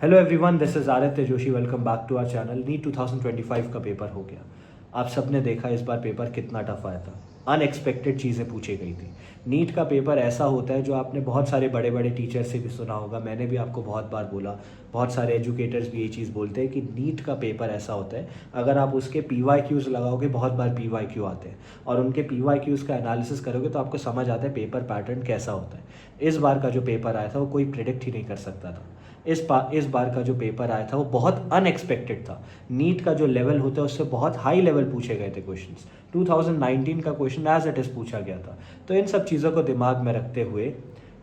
Hello everyone, this is Aditya Joshi. Welcome back to our channel. NEET 2025 का paper हो गया। आप सबने देखा इस बार पेपर कितना टफ आया था। अनएक्सपेक्टेड चीज़ें पूछी गई थी। नीट का पेपर ऐसा होता है जो आपने बहुत सारे बड़े बड़े टीचर से भी सुना होगा, मैंने भी आपको बहुत बार बोला, बहुत सारे एजुकेटर्स भी ये चीज़ बोलते हैं कि नीट का पेपर ऐसा होता है, अगर आप उसके PYQs लगाओगे, बहुत बार PYQ आते हैं और उनके PYQs का एनालिसिस करोगे तो आपको समझ आता है पेपर पैटर्न कैसा होता है। इस बार का जो पेपर आया था वो कोई प्रिडिक्ट ही नहीं कर सकता था। इस बार का जो पेपर आया था वो बहुत अनएक्सपेक्टेड था। नीट का जो लेवल होता है उससे बहुत हाई लेवल पूछे गए थे क्वेश्चंस। 2019 का क्वेश्चन एज इट इज़ पूछा गया था। तो इन सब चीज़ों को दिमाग में रखते हुए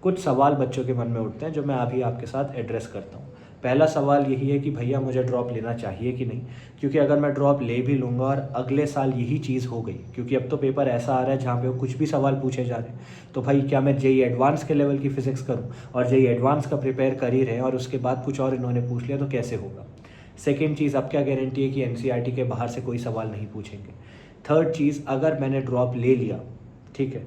कुछ सवाल बच्चों के मन में उठते हैं जो मैं अभी आपके साथ एड्रेस करता हूँ। पहला सवाल यही है कि भैया मुझे ड्रॉप लेना चाहिए कि नहीं, क्योंकि अगर मैं ड्रॉप ले भी लूँगा और अगले साल यही चीज़ हो गई, क्योंकि अब तो पेपर ऐसा आ रहा है जहाँ पे कुछ भी सवाल पूछे जा रहे हैं, तो भाई क्या मैं जेई एडवांस के लेवल की फिजिक्स करूँ और जेई एडवांस का प्रिपेयर कर ही रहे और उसके बाद कुछ और इन्होंने पूछ लिया तो कैसे होगा। सेकेंड चीज़, अब क्या गारंटी है कि एनसीईआरटी के बाहर से कोई सवाल नहीं पूछेंगे। थर्ड चीज़, अगर मैंने ड्रॉप ले लिया, ठीक है,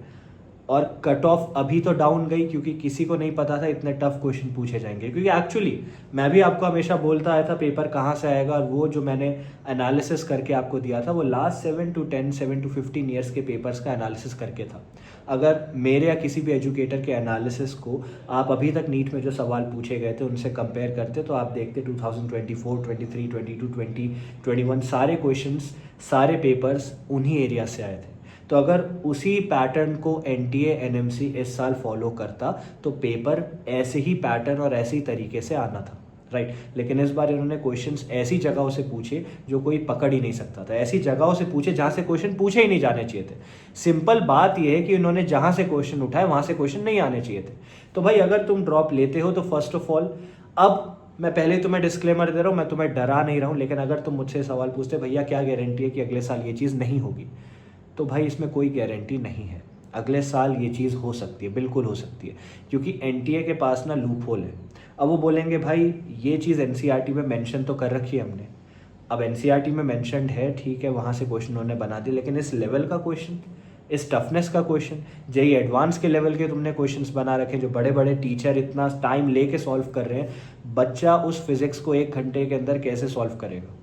और कट ऑफ अभी तो डाउन गई क्योंकि किसी को नहीं पता था इतने टफ क्वेश्चन पूछे जाएंगे, क्योंकि एक्चुअली मैं भी आपको हमेशा बोलता आया था पेपर कहाँ से आएगा, और वो जो मैंने एनालिसिस करके आपको दिया था वो लास्ट 7 to 15 ईयर्स के पेपर्स का एनालिसिस करके था। अगर मेरे या किसी भी एजुकेटर के एनालिसिस को आप अभी तक नीट में जो सवाल पूछे गए थे उनसे कंपेयर करते तो आप देखते 2024, 23, 22, 20, 21 सारे क्वेश्चंस, सारे पेपर्स उन्हीं एरिया से आए थे। तो अगर उसी पैटर्न को एनटीए एनएमसी इस साल फॉलो करता तो पेपर ऐसे ही पैटर्न और ऐसे ही तरीके से आना था, राइट। लेकिन इस बार इन्होंने क्वेश्चंस ऐसी जगहों से पूछे जो कोई पकड़ ही नहीं सकता था, ऐसी जगहों से पूछे जहां से क्वेश्चन पूछे ही नहीं जाने चाहिए थे। सिंपल बात यह है कि इन्होंने जहां से क्वेश्चन उठाए वहां से क्वेश्चन नहीं आने चाहिए थे। तो भाई अगर तुम ड्रॉप लेते हो तो फर्स्ट ऑफ ऑल, अब मैं पहले तुम्हें डिस्क्लेमर दे रहा हूं, मैं तुम्हें डरा नहीं रहा हूं, लेकिन अगर तुम मुझसे सवाल पूछते भैया क्या गारंटी है कि अगले साल ये चीज़ नहीं होगी, तो भाई इसमें कोई गारंटी नहीं है। अगले साल ये चीज़ हो सकती है, बिल्कुल हो सकती है, क्योंकि एनटीए के पास ना लूप होल है। अब वो बोलेंगे भाई ये चीज़ एनसीईआरटी में मेंशन तो कर रखी है हमने, अब एनसीईआरटी में मेंशनड है, ठीक है, वहाँ से क्वेश्चन उन्होंने बना दिए, लेकिन इस लेवल का क्वेश्चन, इस टफनेस का क्वेश्चन, जेई एडवांस के लेवल के तुमने क्वेश्चंस बना रखे जो बड़े बड़े टीचर इतना टाइम लेके सॉल्व कर रहे हैं, बच्चा उस फिजिक्स को 1 घंटे के अंदर कैसे सॉल्व करेगा,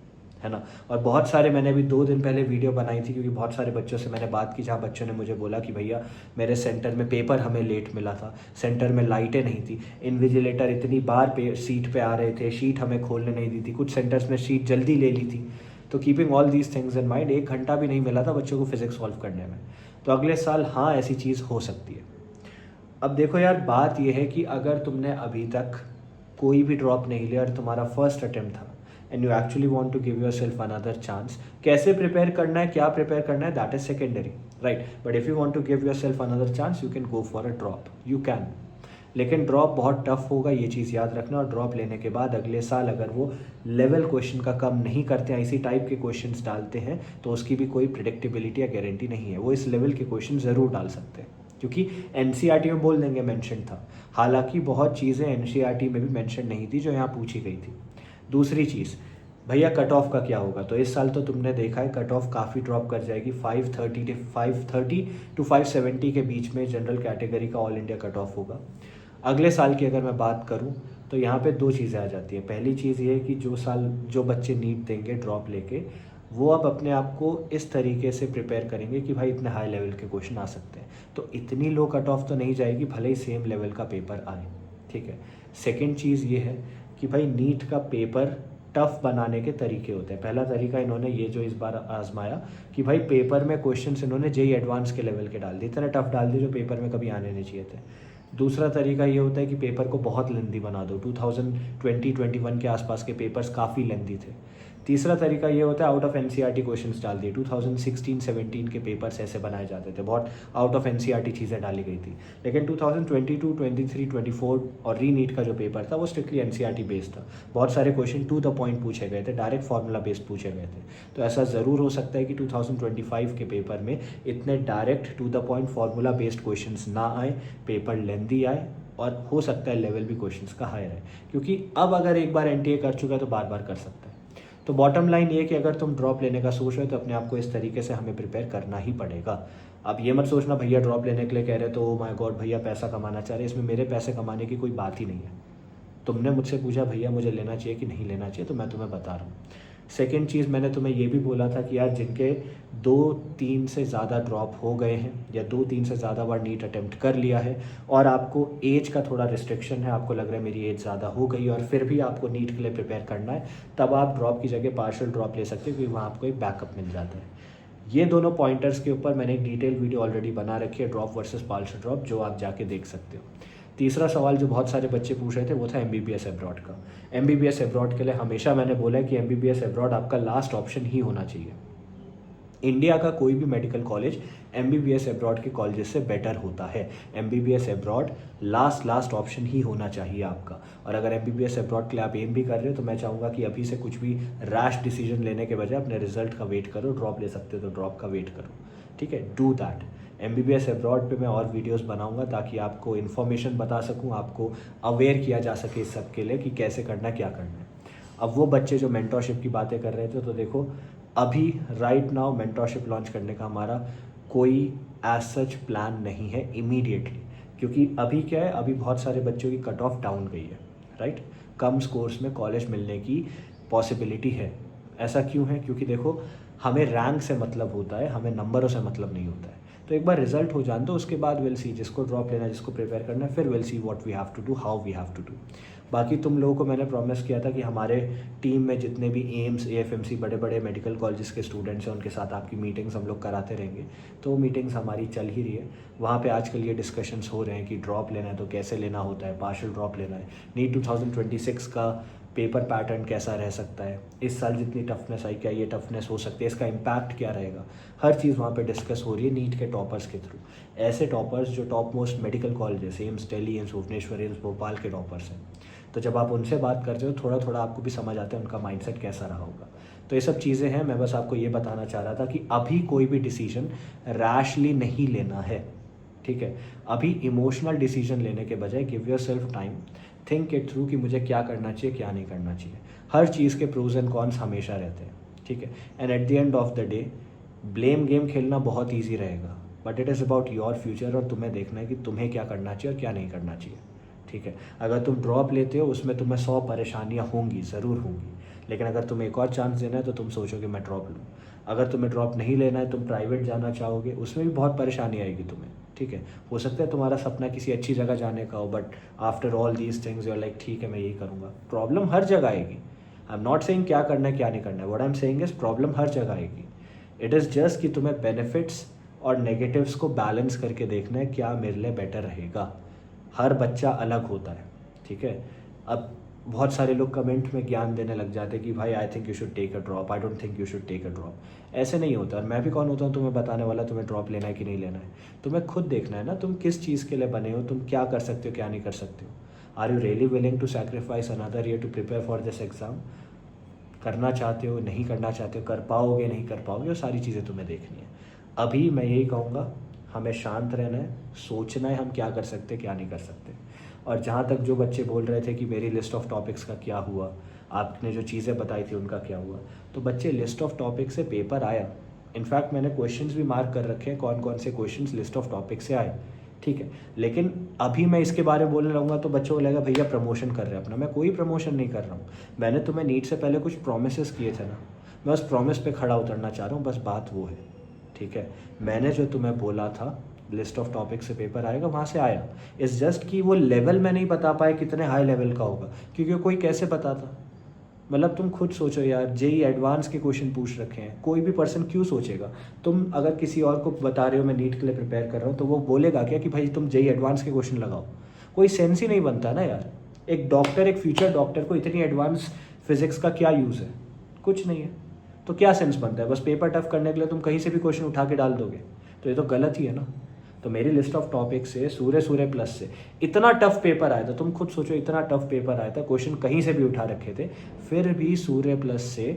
है ना। और बहुत सारे, मैंने अभी 2 दिन पहले वीडियो बनाई थी क्योंकि बहुत सारे बच्चों से मैंने बात की जहाँ बच्चों ने मुझे बोला कि भैया मेरे सेंटर में पेपर हमें लेट मिला था, सेंटर में लाइटें नहीं थी, इन्विजिलेटर इतनी बार सीट पे आ रहे थे, शीट हमें खोलने नहीं दी थी, कुछ सेंटर्स में शीट जल्दी ले ली थी। तो keeping all these things in mind 1 घंटा भी नहीं मिला था बच्चों को फिजिक्स सॉल्व करने में। तो अगले साल हाँ ऐसी चीज़ हो सकती है। अब देखो यार, बात यह है कि अगर तुमने अभी तक कोई भी ड्रॉप नहीं लिया और तुम्हारा फर्स्ट अटेम्प्ट था and you actually want to give yourself another chance, कैसे प्रिपेयर करना है, क्या प्रिपेयर करना है, that is secondary, right. But if you want to give yourself another chance you can go for a drop, you can. लेकिन drop बहुत tough होगा, ये चीज़ याद रखना। और ड्रॉप लेने के बाद अगले साल अगर वो लेवल क्वेश्चन का कम नहीं करते हैं, इसी टाइप के क्वेश्चंस डालते हैं, तो उसकी भी कोई प्रिडिक्टेबिलिटी या गारंटी नहीं है। वो इस लेवल के क्वेश्चन ज़रूर डाल सकते हैं क्योंकि एनसीईआरटी में बोल देंगे मेंशन था, हालांकि बहुत चीज़ें एनसीईआरटी में भी मेंशन नहीं थी जो यहाँ पूछी गई थी। दूसरी चीज़, भैया कट ऑफ का क्या होगा, तो इस साल तो तुमने देखा है कट ऑफ काफ़ी ड्रॉप कर जाएगी। 530 टू 570 के बीच में जनरल कैटेगरी का ऑल इंडिया कट ऑफ होगा। अगले साल की अगर मैं बात करूं तो यहाँ पे 2 चीज़ें आ जाती हैं। पहली चीज़ ये है कि जो बच्चे नीट देंगे ड्रॉप लेके, वो अब अपने आप को इस तरीके से प्रिपेयर करेंगे कि भाई इतने हाई लेवल के क्वेश्चन आ सकते हैं, तो इतनी लो कट ऑफ तो नहीं जाएगी, भले ही सेम लेवल का पेपर आए, ठीक है। सेकेंड चीज़ ये है कि भाई नीट का पेपर टफ बनाने के तरीके होते हैं। पहला तरीका इन्होंने ये जो इस बार आजमाया कि भाई पेपर में क्वेश्चंस इन्होंने जेई एडवांस के लेवल के डाल दिए, इतने टफ डाल दिए जो पेपर में कभी आने नहीं चाहिए थे। दूसरा तरीका ये होता है कि पेपर को बहुत लेंदी बना दो, 2020-21 के आसपास के पेपर्स काफ़ी लेंदी थे। तीसरा तरीका ये होता है आउट ऑफ एनसीईआरटी क्वेश्चंस डाल दिए, 2016-17 के पेपर्स ऐसे बनाए जाते थे, बहुत आउट ऑफ एनसीईआरटी चीज़ें डाली गई थी। लेकिन 2022, 23, 24 और री नीट का जो पेपर था वो स्ट्रिक्टली एनसीईआरटी बेस्ड था, बहुत सारे क्वेश्चन टू द पॉइंट पूछे गए थे, डायरेक्ट फार्मूला बेस्ड पूछे गए थे। तो ऐसा ज़रूर हो सकता है कि 2025 के पेपर में इतने direct to the point formula based questions ना आए, पेपर लेंदी आए, और हो सकता है लेवल भी क्वेश्चंस का हायर है, क्योंकि अब अगर एक बार एनटीए कर चुका है तो बार बार कर सकता है। तो बॉटम लाइन ये कि अगर तुम ड्रॉप लेने का सोच रहे हो तो अपने आप को इस तरीके से हमें प्रिपेयर करना ही पड़ेगा। अब ये मत सोचना भैया ड्रॉप लेने के लिए कह रहे तो ओ माय गॉड भैया पैसा कमाना चाह रहे, इसमें मेरे पैसे कमाने की कोई बात ही नहीं है। तुमने मुझसे पूछा भैया मुझे लेना चाहिए कि नहीं लेना चाहिए, तो मैं तुम्हें बता रहा हूँ। सेकेंड चीज़, मैंने तुम्हें ये भी बोला था कि यार जिनके 2-3 से ज़्यादा ड्रॉप हो गए हैं या 2-3 से ज़्यादा बार नीट अटेम्प्ट कर लिया है और आपको एज का थोड़ा रिस्ट्रिक्शन है, आपको लग रहा है मेरी एज ज़्यादा हो गई और फिर भी आपको नीट के लिए प्रिपेयर करना है, तब आप ड्रॉप की जगह पार्शियल ड्रॉप ले सकते हो, क्योंकि वहाँ आपको एक बैकअप मिल जाता है। ये दोनों पॉइंटर्स के ऊपर मैंने एक डिटेल वीडियो ऑलरेडी बना रखी है, ड्रॉप वर्सेस पार्शियल ड्रॉप, जो आप जाके देख सकते हो। तीसरा सवाल जो बहुत सारे बच्चे पूछ रहे थे वो था MBBS अब्रॉड का। MBBS अब्रॉड के लिए हमेशा मैंने बोला है कि MBBS अब्रॉड आपका लास्ट ऑप्शन ही होना चाहिए। इंडिया का कोई भी मेडिकल कॉलेज MBBS अब्रॉड के कॉलेजेस से बेटर होता है। MBBS अब्रॉड लास्ट ऑप्शन ही होना चाहिए आपका। और अगर MBBS अब्रॉड के लिए आप एम भी कर रहे हो तो मैं चाहूँगा कि अभी से कुछ भी रैश डिसीजन लेने के बजाय अपने रिजल्ट का वेट करो। ड्रॉप ले सकते हो तो ड्रॉप का वेट करो, ठीक है, डू दैट। MBBS अब्रॉड पे मैं और वीडियोस बनाऊंगा ताकि आपको इन्फॉर्मेशन बता सकूं, आपको अवेयर किया जा सके इस सब के लिए कि कैसे करना, क्या करना है। अब वो बच्चे जो मेंटरशिप की बातें कर रहे थे, तो देखो अभी राइट नाउ मेंटरशिप लॉन्च करने का हमारा कोई एज सच प्लान नहीं है इमीडिएटली, क्योंकि अभी क्या है, अभी बहुत सारे बच्चों की कट ऑफ डाउन गई है, राइट। कम स्कोर्स में कॉलेज मिलने की पॉसिबिलिटी है। ऐसा क्यों है? क्योंकि देखो हमें रैंक से मतलब होता है, हमें नंबरों से मतलब नहीं होता है। तो एक बार रिजल्ट हो जान दो, उसके बाद विल सी, जिसको ड्रॉप लेना है, जिसको प्रिपेयर करना है, फिर will see what we have to do, how we have to do. बाकी तुम लोगों को मैंने प्रॉमिस किया था कि हमारे टीम में जितने भी एम्स, AFMC बड़े बड़े मेडिकल कॉलेजेस के स्टूडेंट्स हैं, उनके साथ आपकी मीटिंग्स हम लोग कराते रहेंगे। तो वो मीटिंग्स हमारी चल ही रही है। वहाँ पे आजकल ये डिस्कशंस हो रहे हैं कि ड्रॉप लेना है तो कैसे लेना होता है, पार्शियल ड्रॉप लेना है, नीट 2026 का पेपर पैटर्न कैसा रह सकता है, इस साल जितनी टफनेस आई क्या ये टफनेस हो सकती है, इसका इम्पैक्ट क्या रहेगा, हर चीज़ वहाँ पे डिस्कस हो रही है नीट के टॉपर्स के थ्रू। ऐसे टॉपर्स जो top most medical colleges, AIIMS Delhi, AIIMS Bhubaneswar, AIIMS Bhopal के टॉपर्स हैं। तो जब आप उनसे बात करते हो थोड़ा थोड़ा आपको भी समझ आता है उनका माइंडसेट कैसा रहा होगा। तो ये सब चीज़ें हैं, मैं बस आपको ये बताना चाह रहा था कि अभी कोई भी डिसीजन रैशली नहीं लेना है, ठीक है। अभी इमोशनल डिसीजन लेने के बजाय give your self time, think it through कि मुझे क्या करना चाहिए, क्या नहीं करना चाहिए। हर चीज़ के प्रोज एंड कॉन्स हमेशा रहते हैं, ठीक है। And at the end of the day blame game खेलना बहुत ईजी रहेगा, but it is about your future, और तुम्हें देखना है कि तुम्हें क्या करना चाहिए और क्या नहीं करना चाहिए, ठीक है। अगर तुम ड्रॉप लेते हो उसमें तुम्हें 100 परेशानियाँ होंगी, ज़रूर होंगी, लेकिन अगर तुम्हें एक और चांस देना है तो तुम सोचोगे मैं ड्रॉप लूँ। अगर तुम्हें ड्रॉप नहीं लेना है, तुम प्राइवेट जाना चाहोगे, उसमें भी बहुत परेशानी आएगी तुम्हें, ठीक है। हो सकता है तुम्हारा सपना किसी अच्छी जगह जाने का हो, but after all these things you are like ठीक है मैं यही करूँगा। प्रॉब्लम हर जगह आएगी। आई एम नॉट सेइंग क्या करना है क्या नहीं करना है, what I am saying is problem हर जगह आएगी। इट इज़ जस्ट कि तुम्हें बेनिफिट्स और नेगेटिव्स को बैलेंस करके देखना है क्या मेरे लिए बेटर रहेगा। हर बच्चा अलग होता है, ठीक है। अब बहुत सारे लोग कमेंट में ज्ञान देने लग जाते हैं कि भाई I think you should take a drop, I don't think you should take a drop. ऐसे नहीं होता, और मैं भी कौन होता हूँ तुम्हें बताने वाला तुम्हें ड्रॉप लेना है कि नहीं लेना है। तुम्हें खुद देखना है ना, तुम किस चीज़ के लिए बने हो, तुम क्या कर सकते हो क्या नहीं कर सकते हो। Are you really willing to sacrifice another year to prepare for this exam? करना चाहते हो, नहीं करना चाहते हो, कर पाओगे नहीं कर पाओगे, वो सारी चीज़ें तुम्हें देखनी है। अभी मैं यही कहूँगा, हमें शांत रहना है, सोचना है हम क्या कर सकते क्या नहीं कर सकते। और जहाँ तक जो बच्चे बोल रहे थे कि मेरी लिस्ट ऑफ टॉपिक्स का क्या हुआ, आपने जो चीज़ें बताई थी उनका क्या हुआ, तो बच्चे लिस्ट ऑफ टॉपिक से पेपर आया। इनफैक्ट मैंने क्वेश्चंस भी मार्क कर रखे हैं कौन कौन से क्वेश्चंस लिस्ट ऑफ टॉपिक से आए, ठीक है। लेकिन अभी मैं इसके बारे में बोलने लगूंगा तो बच्चों को लगेगा भैया प्रमोशन कर रहे हैं अपना। मैं कोई प्रमोशन नहीं कर रहा हूँ, मैंने तुम्हें नीट से पहले कुछ प्रोमिस किए थे ना, मैं उस प्रॉमिस पे खड़ा उतरना चाह रहा हूँ, बस बात वो है, ठीक है। मैंने जो तुम्हें बोला था लिस्ट ऑफ टॉपिक से पेपर आएगा, वहाँ से आया। इट्स जस्ट कि वो लेवल में नहीं बता पाए कितने हाई लेवल का होगा, क्योंकि कोई कैसे बताता। मतलब तुम खुद सोचो यार, जेई एडवांस के क्वेश्चन पूछ रखे हैं, कोई भी पर्सन क्यों सोचेगा। तुम अगर किसी और को बता रहे हो मैं नीट के लिए प्रिपेयर कर रहा हूँ, तो वो बोलेगा क्या कि भाई तुम जेई एडवांस के क्वेश्चन लगाओ? कोई सेंस ही नहीं बनता ना यार। एक डॉक्टर, एक फ्यूचर डॉक्टर को इतनी एडवांस फिजिक्स का क्या यूज़ है? कुछ नहीं है। तो क्या सेंस बनता है? बस पेपर टफ करने के लिए तुम कहीं से भी क्वेश्चन उठा के डाल दोगे, तो ये तो गलत ही है ना। तो मेरी लिस्ट ऑफ टॉपिक से सूर्य प्लस से इतना टफ पेपर आया था, तुम खुद सोचो, इतना टफ पेपर आया था, क्वेश्चन कहीं से भी उठा रखे थे, फिर भी सूर्य प्लस से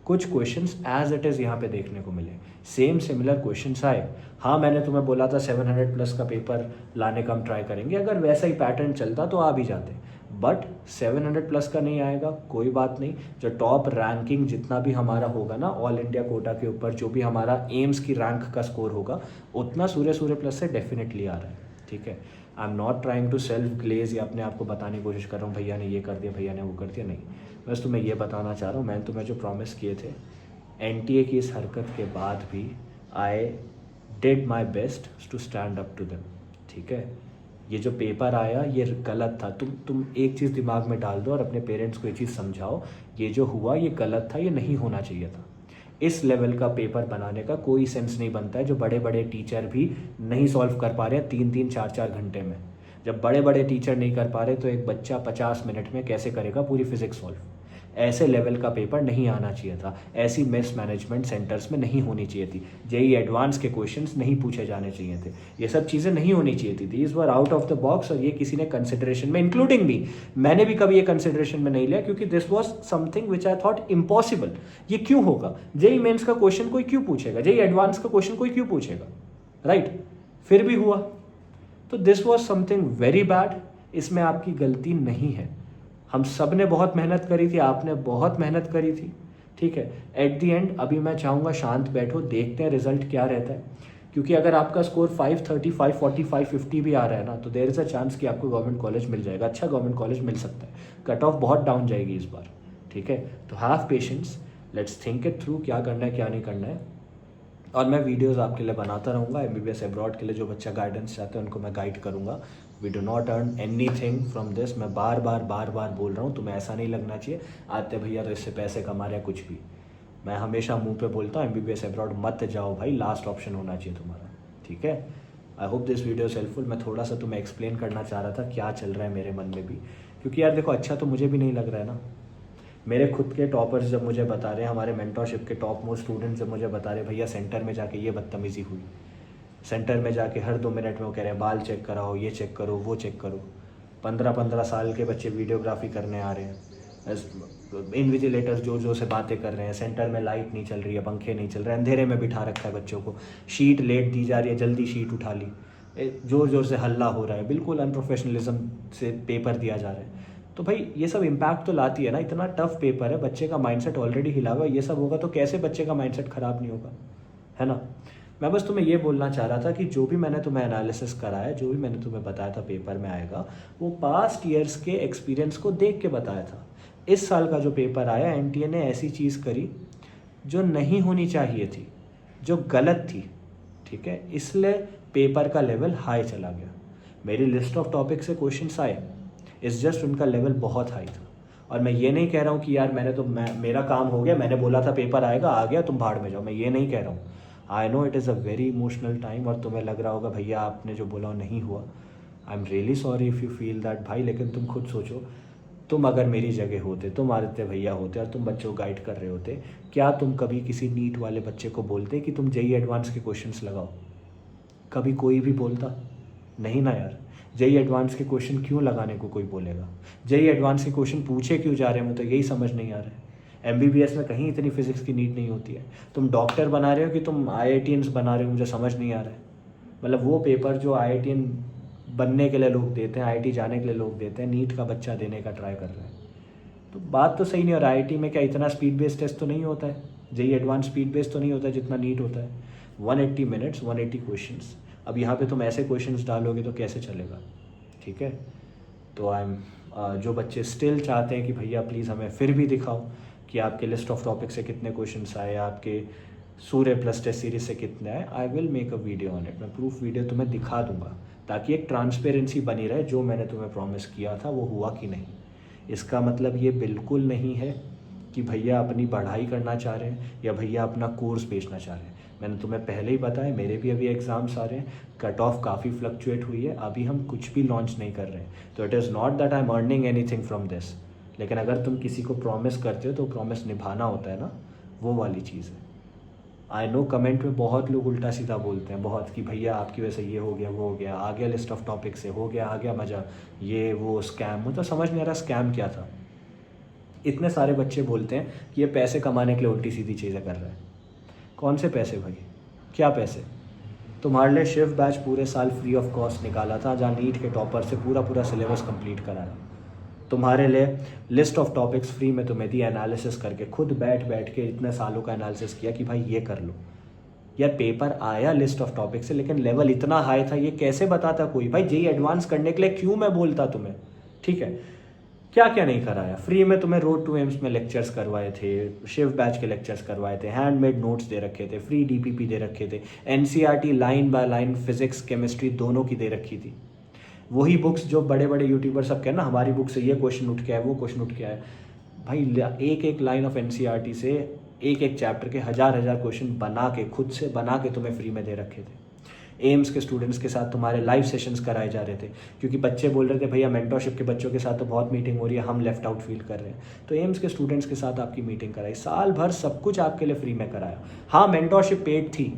कुछ क्वेश्चंस एज इट इज़ यहाँ पे देखने को मिले, सेम सिमिलर क्वेश्चंस आए। हाँ मैंने तुम्हें बोला था 700 प्लस का पेपर लाने का हम ट्राई करेंगे, अगर वैसा ही पैटर्न चलता तो आ भी जाते, बट 700 प्लस का नहीं आएगा, कोई बात नहीं। जो टॉप रैंकिंग जितना भी हमारा होगा ना ऑल इंडिया कोटा के ऊपर, जो भी हमारा एम्स की रैंक का स्कोर होगा, उतना सूर्य प्लस से डेफिनेटली आ रहा है, ठीक है। I am not trying to self glaze या अपने आप को बताने की कोशिश कर रहा हूँ भैया ने ये कर दिया, भैया ने वो कर दिया, नहीं। बस तुम्हें ये बताना चाह रहा हूँ, मैंने तुम्हें जो प्रॉमिस किए थे NTA की इस हरकत के बाद भी I did my best to stand up to them, ठीक है। ये जो पेपर आया ये गलत था, तुम एक चीज़ दिमाग में डाल दो और अपने पेरेंट्स को ये चीज़ समझाओ, ये जो हुआ ये गलत था, ये नहीं होना चाहिए था। इस लेवल का पेपर बनाने का कोई सेंस नहीं बनता है, जो बड़े बड़े टीचर भी नहीं सॉल्व कर पा रहे हैं 3-3 4-4 घंटे में। जब बड़े बड़े टीचर नहीं कर पा रहे तो एक बच्चा 50 मिनट में कैसे करेगा पूरी फिजिक्स सॉल्व। ऐसे लेवल का पेपर नहीं आना चाहिए था, ऐसी मिस मैनेजमेंट सेंटर्स में नहीं होनी चाहिए थी, जेई एडवांस के क्वेश्चंस नहीं पूछे जाने चाहिए थे, ये सब चीज़ें नहीं होनी चाहिए थी। These were out of the box और ये किसी ने कंसिडरेशन में, इंक्लूडिंग मी, मैंने भी कभी ये कंसिडरेशन में नहीं लिया, क्योंकि this was something which I thought impossible. ये क्यों होगा? जेई मेन्स का क्वेश्चन कोई क्यों पूछेगा? जेई एडवांस का क्वेश्चन कोई क्यों पूछेगा? राइट? फिर भी हुआ। तो this was something very bad. इसमें आपकी गलती नहीं है, हम सब ने बहुत मेहनत करी थी, आपने बहुत मेहनत करी थी, ठीक है। एट दी एंड अभी मैं चाहूँगा शांत बैठो, देखते हैं रिजल्ट क्या रहता है, क्योंकि अगर आपका स्कोर 530, 540, 550 भी आ रहा है ना, तो देयर इज़ अ चांस कि आपको गवर्नमेंट कॉलेज मिल जाएगा, अच्छा गवर्नमेंट कॉलेज मिल सकता है। कट ऑफ बहुत डाउन जाएगी इस बार, ठीक है। तो have patience, let's think it through, क्या करना है क्या नहीं करना है। और मैं वीडियोस आपके लिए बनाता रहूँगा, MBBS अब्रॉड के लिए जो बच्चा गाइडेंस चाहते हैं उनको मैं गाइड करूँगा। We do not earn anything from this. मैं बार बार बोल रहा हूँ, तुम्हें ऐसा नहीं लगना चाहिए आते भैया तो इससे पैसे कमा रहे हैं कुछ भी। मैं हमेशा मुंह पे बोलता हूँ MBBS अब्रॉड मत जाओ भाई, लास्ट ऑप्शन होना चाहिए तुम्हारा, ठीक है। आई hope this video is helpful. मैं थोड़ा सा तुम्हें एक्सप्लेन करना चाह रहा था क्या चल रहा है मेरे मन में भी, क्योंकि यार देखो अच्छा तो मुझे भी नहीं लग रहा है ना। मेरे खुद के टॉपर्स जब मुझे बता रहे हैं, हमारे मेंटरशिप के टॉप मोस्ट स्टूडेंट्स जब मुझे बता रहे भैया सेंटर में जाके ये बदतमीज़ी हुई, सेंटर में जाके हर 2 मिनट में वो कह रहे हैं बाल चेक कराओ, ये चेक करो, वो चेक करो। 15-15 साल के बच्चे वीडियोग्राफी करने आ रहे हैं, इन्विजिलेटर्स जो से बातें कर रहे हैं, सेंटर में लाइट नहीं चल रही है, पंखे नहीं चल रहे हैं, अंधेरे में बिठा रखा है बच्चों को, शीट लेट दी जा रही है, जल्दी शीट उठा ली, ज़ोर से हल्ला हो रहा है, बिल्कुल अनप्रोफेशनलिज्म से पेपर दिया जा रहा है। तो भाई ये सब इम्पैक्ट तो लाती है ना, इतना टफ पेपर है, बच्चे का माइंडसेट ऑलरेडी हिला हुआ, ये सब होगा तो कैसे बच्चे का माइंडसेट ख़राब नहीं होगा, है ना। मैं बस तुम्हें ये बोलना चाह रहा था कि जो भी मैंने तुम्हें एनालिसिस कराया, जो भी मैंने तुम्हें बताया था पेपर में आएगा, वो पास्ट ईयर्स के एक्सपीरियंस को देख के बताया था। इस साल का जो पेपर आया, NTA ने ऐसी चीज़ करी जो नहीं होनी चाहिए थी, जो गलत थी, ठीक है, इसलिए पेपर का लेवल हाई चला गया। मेरी लिस्ट ऑफ टॉपिक से क्वेश्चंस आए, इस जस्ट उनका लेवल बहुत हाई था। और मैं ये नहीं कह रहा हूँ कि यार मेरा काम हो गया, मैंने बोला था पेपर आएगा, आ गया, तुम भाड़ में जाओ, मैं ये नहीं कह रहा हूँ। I know it is a very emotional time और तुम्हें लग रहा होगा भैया आपने जो बोला वो नहीं हुआ। I am really sorry if you feel that भाई, लेकिन तुम खुद सोचो, तुम अगर मेरी जगह होते, तुम आदित्य भैया होते और तुम बच्चों को गाइड कर रहे होते, क्या तुम कभी किसी नीट वाले बच्चे को बोलते कि तुम जेई एडवांस के क्वेश्चंस लगाओ? कभी कोई भी बोलता? नहीं ना यार। जेई एडवांस के क्वेश्चन क्यों लगाने को कोई बोलेगा? जेई एडवांस के क्वेश्चन पूछे क्यों जा रहे हैं, मुझे तो यही समझ नहीं आ रहा है। MBBS में कहीं इतनी फिजिक्स की नीड नहीं होती है। तुम डॉक्टर बना रहे हो कि तुम IITians बना रहे हो, मुझे समझ नहीं आ रहा है। मतलब वो पेपर जो IITian बनने के लिए लोग देते हैं, IIT जाने के लिए लोग देते हैं, नीट का बच्चा देने का ट्राई कर रहे हैं, तो बात तो सही नहीं। और IIT में क्या इतना स्पीड बेस्ड टेस्ट तो नहीं होता है, जेई एडवांस स्पीड बेस्ड तो नहीं होता है जितना नीट होता है। 180 मिनट्स, 180 क्वेश्चंस। अब यहाँ पे तुम ऐसे क्वेश्चंस डालोगे तो कैसे चलेगा, ठीक है। तो जो बच्चे स्टिल चाहते हैं कि भैया प्लीज़ हमें फिर भी दिखाओ कि आपके लिस्ट ऑफ टॉपिक से कितने क्वेश्चंस आए, आपके सूर्य प्लस टेस्ट सीरीज से कितने आए, I will make a video on it. मैं प्रूफ वीडियो तुम्हें दिखा दूंगा ताकि एक ट्रांसपेरेंसी बनी रहे, जो मैंने तुम्हें प्रॉमिस किया था वो हुआ कि नहीं। इसका मतलब ये बिल्कुल नहीं है कि भैया अपनी पढ़ाई करना चाह रहे हैं या भैया अपना कोर्स बेचना चाह रहे हैं। मैंने तुम्हें पहले ही बताया, मेरे भी अभी एग्ज़ाम्स आ रहे हैं, कट ऑफ काफ़ी फ्लक्चुएट हुई है, अभी हम कुछ भी लॉन्च नहीं कर रहे हैं। तो it is not that I am earning anything from this, लेकिन अगर तुम किसी को प्रॉमिस करते हो तो प्रॉमिस निभाना होता है ना, वो वाली चीज़ है। आई नो कमेंट में बहुत लोग उल्टा सीधा बोलते हैं बहुत, कि भैया आपकी वजह से ये हो गया, वो हो गया, आ गया लिस्ट ऑफ टॉपिक से, हो गया, आ गया मज़ा, ये वो स्कैम। मतलब समझ नहीं आ रहा स्कैम क्या था। इतने सारे बच्चे बोलते हैं कि ये पैसे कमाने के लिए उल्टी सीधी चीज़ें कर रहे हैं। कौन से पैसे भाई, क्या पैसे? तुम्हारे लिए शिव बैच पूरे साल फ्री ऑफ कॉस्ट निकाला था, जहाँ नीट के टॉपर से पूरा सिलेबस कंप्लीट कराया। तुम्हारे लिए लिस्ट ऑफ टॉपिक्स फ्री में तुम्हें दी, एनालिसिस करके खुद बैठ के इतने सालों का एनालिसिस किया कि भाई ये कर लो। यार पेपर आया लिस्ट ऑफ टॉपिक से, लेकिन लेवल इतना हाई था, ये कैसे बताता कोई भाई। जेई एडवांस करने के लिए क्यों मैं बोलता तुम्हें, ठीक है। क्या क्या नहीं कराया, फ्री में तुम्हें रोड टू एम्स में लेक्चर्स करवाए थे, शिव बैच के लेक्चर्स करवाए थे, हैंडमेड नोट्स दे रखे थे, फ्री डीपीपी दे रखे थे, NCERT line by line physics chemistry दोनों की दे रखी थी। वही बुक्स जो बड़े बड़े यूट्यूबर सब कहना हमारी बुक से ये क्वेश्चन उठ के आए, वो क्वेश्चन उठ के आए, भाई एक एक लाइन ऑफ एनसीईआरटी से एक एक चैप्टर के हजार हजार क्वेश्चन बना के, खुद से बना के तुम्हें फ्री में दे रखे थे। एम्स के स्टूडेंट्स के साथ तुम्हारे लाइव सेशंस कराए जा रहे थे, क्योंकि बच्चे बोल रहे थे भैया मेंटरशिप के बच्चों के साथ तो बहुत मीटिंग हो रही है, हम लेफ्ट आउट फील कर रहे हैं, तो एम्स के स्टूडेंट्स के साथ आपकी मीटिंग कराई, साल भर सब कुछ आपके लिए फ्री में कराया। हाँ मेंटरशिप पेड थी,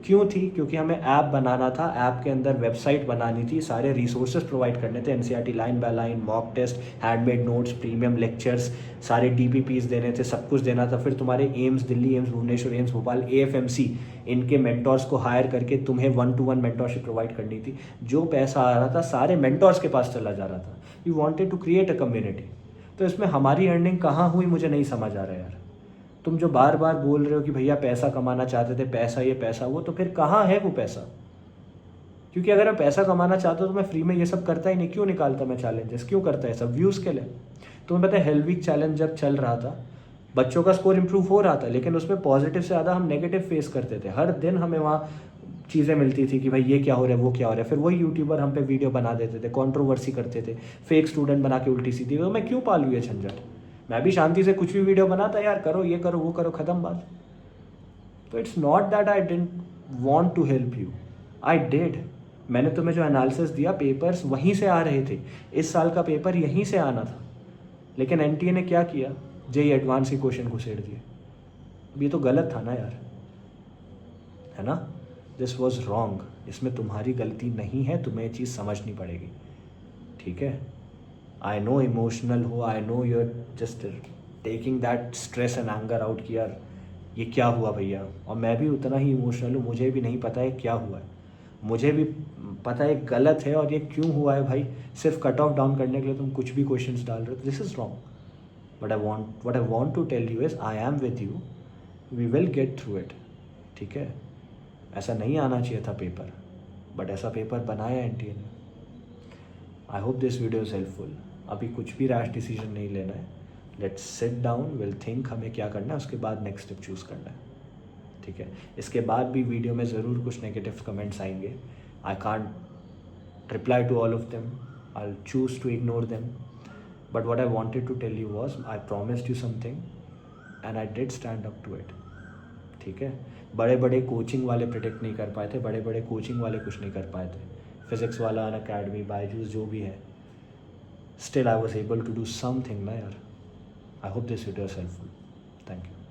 क्यों थी, क्योंकि हमें ऐप बनाना था, ऐप के अंदर वेबसाइट बनानी थी, सारे रिसोर्सेज प्रोवाइड करने थे, NCERT line by line, mock test, handmade notes, premium lectures, सारे डीपीपीज देने थे, सब कुछ देना था। फिर तुम्हारे एम्स दिल्ली, एम्स भुवनेश्वर, एम्स भोपाल, एएफएमसी, इनके मेंटर्स को हायर करके तुम्हें 1-to-1 मेंटरशिप प्रोवाइड करनी थी। जो पैसा आ रहा था सारे मेंटर्स के पास चला जा रहा था। We wanted to create a community. तो इसमें हमारी अर्निंग कहाँ हुई मुझे नहीं समझ आ रहा यार। तुम जो बार बार बोल रहे हो कि भैया पैसा कमाना चाहते थे, पैसा ये पैसा वो, तो फिर कहाँ है वो पैसा। क्योंकि अगर मैं पैसा कमाना चाहता तो मैं फ्री में ये सब करता ही नहीं, क्यों निकालता मैं चैलेंजेस, क्यों करता है सब व्यूज़ के लिए। तुम्हें पता है हेल वीक चैलेंज जब चल रहा था, बच्चों का स्कोर इंप्रूव हो रहा था, लेकिन उसमें पॉजिटिव से ज़्यादा हम नेगेटिव फेस करते थे। हर दिन हमें वहाँ चीज़ें मिलती थी कि भाई ये क्या हो रहा है, वो क्या हो रहा है। फिर वही यूट्यूबर हम पे वीडियो बना देते थे, कंट्रोवर्सी करते थे, फेक स्टूडेंट बना के उल्टी सीधी। तो मैं क्यों पालू ये झंझट, मैं भी शांति से कुछ भी वीडियो बनाता यार, करो ये करो वो करो, खत्म बात। तो it's not that I didn't want to help you, I did. मैंने तुम्हें जो एनालिसिस दिया, पेपर्स वहीं से आ रहे थे, इस साल का पेपर यहीं से आना था, लेकिन एनटीए ने क्या किया, जेई एडवांस के क्वेश्चन घुसेड़ दिए। अब ये तो गलत था ना यार, है ना। दिस वॉज रॉन्ग, इसमें तुम्हारी गलती नहीं है, तुम्हें ये चीज़ समझनी पड़ेगी, ठीक है। आई नो इमोशनल हो, I know you are just taking that stress and anger out कि यार ये क्या हुआ भैया, और मैं भी उतना ही इमोशनल हूँ, मुझे भी नहीं पता है क्या हुआ है, मुझे भी पता है गलत है और ये क्यों हुआ है भाई। सिर्फ कट ऑफ डाउन करने के लिए तुम कुछ भी क्वेश्चंस डाल रहे हो, this is wrong. But what I want to tell you is I am with you, we will get through it, ठीक है। ऐसा नहीं आना चाहिए था पेपर, बट ऐसा पेपर बनाया एनटीए ने। I hope this video is helpful. अभी कुछ भी रैश डिसीजन नहीं लेना है, let's sit down, will think हमें क्या करना है, उसके बाद नेक्स्ट स्टेप चूज़ करना है, ठीक है। इसके बाद भी वीडियो में ज़रूर कुछ नेगेटिव कमेंट्स आएंगे, I can't reply to all of them, I will choose to ignore them, but what I wanted to tell you was I promised you something and I did stand up to it, ठीक है। बड़े बड़े coaching वाले predict नहीं कर पाए थे, बड़े बड़े कोचिंग वाले कुछ नहीं कर पाए थे, फिजिक्स वाला, अनअकैडमी, बायजूस, जो भी है, still I was able to do something ना यार। I hope this video is helpful. Thank you.